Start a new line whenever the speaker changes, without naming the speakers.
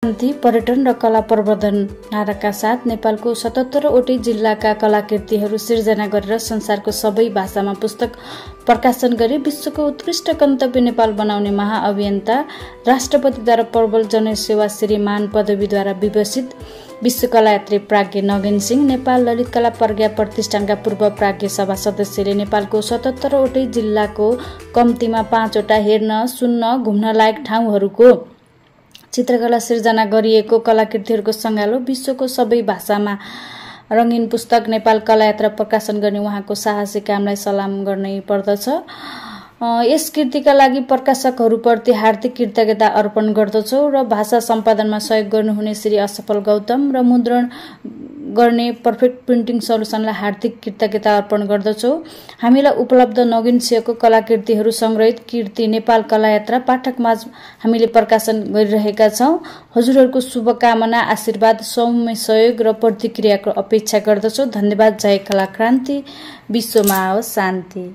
शान्ति, पर्यटन र कला प्रवर्धन नाराका साथ नेपालको 77 वटै जिल्लाका कलाकृतिहरू सिर्जना गरेर संसारको सबै भाषामा पुस्तक प्रकाशन गरी विश्वको उत्कृष्ट गन्तव्य नेपाल बनाउने महाअभियन्ता राष्ट्रपतिद्वारा प्रबल जनसेवा श्रीमान पदवीद्वारा विभूषित विश्व कलायात्री प्राज्ञ नगेन सिंह, नेपाल ललित कला प्रज्ञा प्रतिष्ठानका पूर्व प्राज्ञ सभा सदस्यले नेपालको 77 वटै जिल्लाको कम्तीमा 5 वटा हेर्न, सुन्न, घुम्न लायक ठाउँहरूको चित्रकला सिर्जना गरिएको कलाकृतिहरूको सङ्गालो विश्वको सबै भाषामा रङ्गीन पुस्तक नेपाल कलायात्रा प्रकाशन गर्ने उहाँको साहसी कामलाई सलाम गर्नै पर्दछ। यस कृतिका लागि प्रकाशकहरूप्रति हार्दिक कृतज्ञता अर्पण गर्दछौँ र भाषा सम्पादनमा सहयोग गर्नुहुने श्री असफल गौतम र मुद्रण गर्ने पर्फेक्ट प्रिन्टिङ सल्युसनलाई हार्दिक कृतज्ञता अर्पण गर्दछौँ। हामीलाई उपलब्ध नगेन सिंहको कलाकृतिहरू संग्रहित कृति नेपाल कलायात्रा पाठकमाझ हामीले प्रकाशन गरिरहेका छौँ। हजुरहरूको शुभकामना, आशीर्वाद, सौम्य सहयोग र प्रतिक्रियाको अपेक्षा गर्दछौँ। धन्यवाद। जय कला क्रान्ति, विश्वमा आओस् शान्ति।